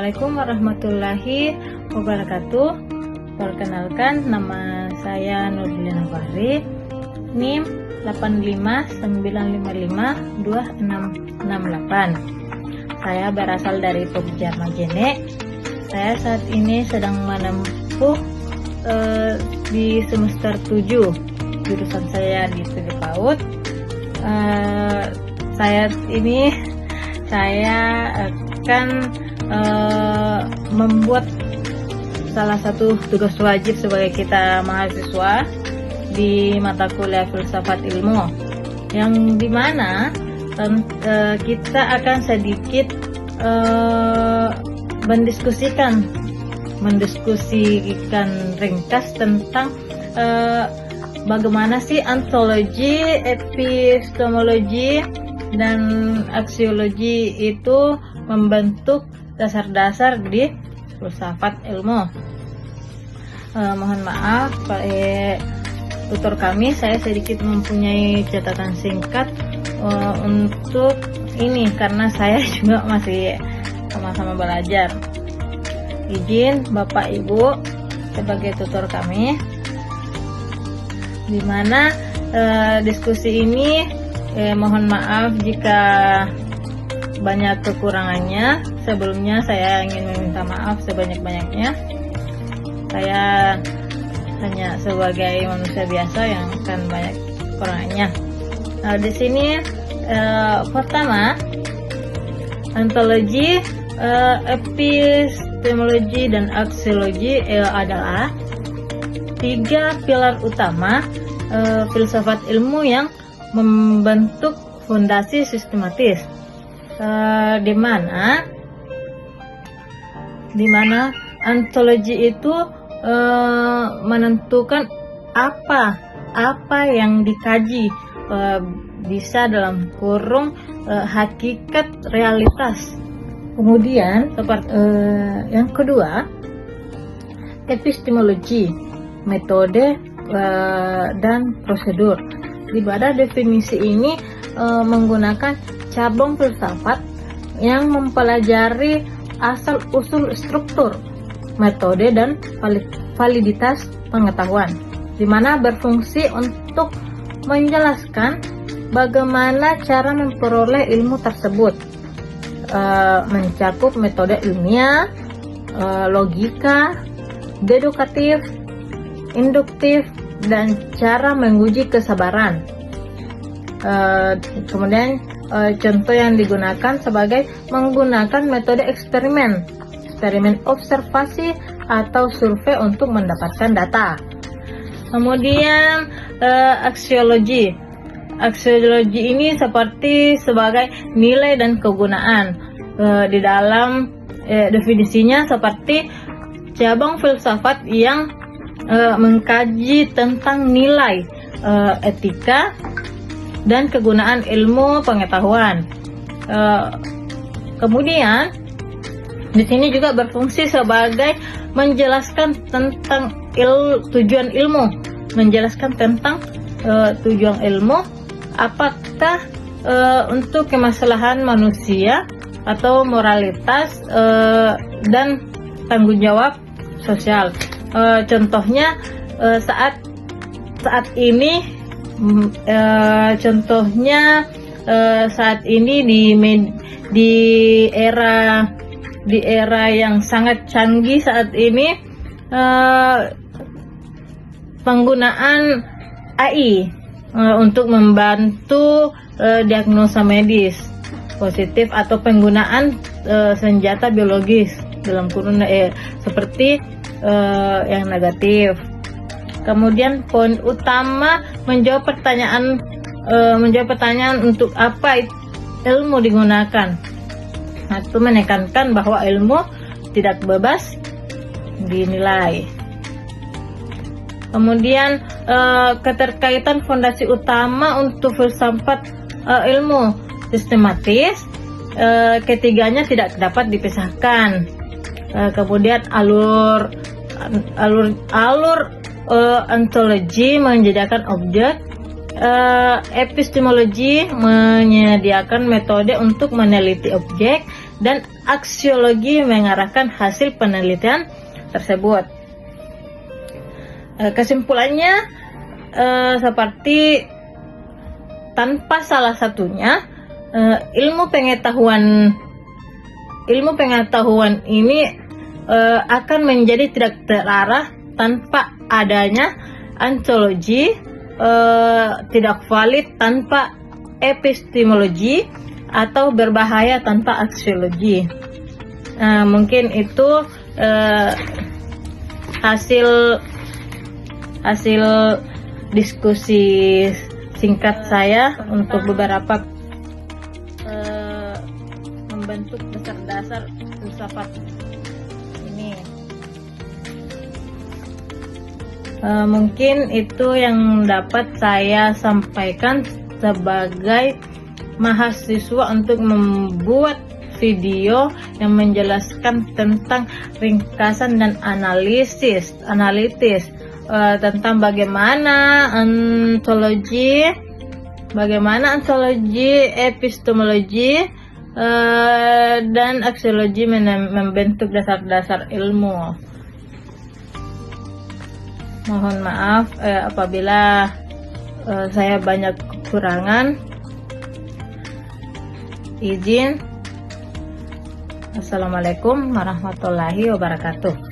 Assalamualaikum warahmatullahi wabarakatuh. Perkenalkan, nama saya Nurdilina Fahri, NIM 85955268. Saya berasal dari Pogja Majene. Saya saat ini sedang menempuh di semester 7. Jurusan saya di Studi PAUD. Saya akan membuat salah satu tugas wajib sebagai kita mahasiswa di mata kuliah filsafat ilmu, yang dimana kita akan sedikit mendiskusikan ringkas tentang bagaimana sih ontologi, epistemologi, dan aksiologi itu membentuk dasar-dasar di filsafat ilmu. Mohon maaf, tutor kami, saya sedikit mempunyai catatan singkat untuk ini karena saya juga masih sama-sama belajar. Izin Bapak Ibu sebagai tutor kami, di mana diskusi ini mohon maaf jika banyak kekurangannya. Sebelumnya saya ingin meminta maaf sebanyak-banyaknya. Saya hanya sebagai manusia biasa yang akan banyak kekurangannya. Di sini pertama, ontologi, epistemologi, dan aksiologi adalah tiga pilar utama filsafat ilmu yang membentuk fondasi sistematis, di mana ontologi itu menentukan apa yang dikaji, bisa dalam kurung hakikat realitas. Kemudian yang kedua, epistemologi, metode dan prosedur. Di mana definisi ini menggunakan cabang filsafat yang mempelajari asal-usul struktur, metode, dan validitas pengetahuan, di mana berfungsi untuk menjelaskan bagaimana cara memperoleh ilmu tersebut, mencakup metode ilmiah, logika, deduktif, induktif, dan cara menguji kesabaran. Kemudian contoh yang digunakan sebagai menggunakan metode eksperimen observasi atau survei untuk mendapatkan data. Kemudian aksiologi ini sebagai nilai dan kegunaan. Di dalam definisinya seperti cabang filsafat yang mengkaji tentang nilai, etika, dan kegunaan ilmu pengetahuan. Kemudian di sini juga berfungsi sebagai menjelaskan tentang tujuan ilmu, apakah untuk kemaslahan manusia atau moralitas dan tanggung jawab sosial. Contohnya saat ini di era yang sangat canggih saat ini, penggunaan AI untuk membantu diagnosa medis positif atau penggunaan senjata biologis dalam kurun seperti yang negatif. Kemudian poin utama menjawab pertanyaan untuk apa ilmu digunakan. Itu menekankan bahwa ilmu tidak bebas dinilai. Kemudian keterkaitan fondasi utama untuk filsafat ilmu sistematis, ketiganya tidak dapat dipisahkan. Kemudian alur ontologi menyediakan objek, epistemologi menyediakan metode untuk meneliti objek, dan aksiologi mengarahkan hasil penelitian tersebut. Kesimpulannya seperti tanpa salah satunya ilmu pengetahuan ini akan menjadi tidak terarah. Tanpa adanya ontologi tidak valid tanpa epistemologi, atau berbahaya tanpa aksiologi. Mungkin itu hasil diskusi singkat saya untuk beberapa membentuk dasar-dasar filsafat ini. Mungkin itu yang dapat saya sampaikan sebagai mahasiswa untuk membuat video yang menjelaskan tentang ringkasan dan analitis tentang bagaimana ontologi, epistemologi dan aksiologi membentuk dasar-dasar ilmu. Mohon maaf apabila saya banyak kekurangan. Izin. Assalamualaikum warahmatullahi wabarakatuh.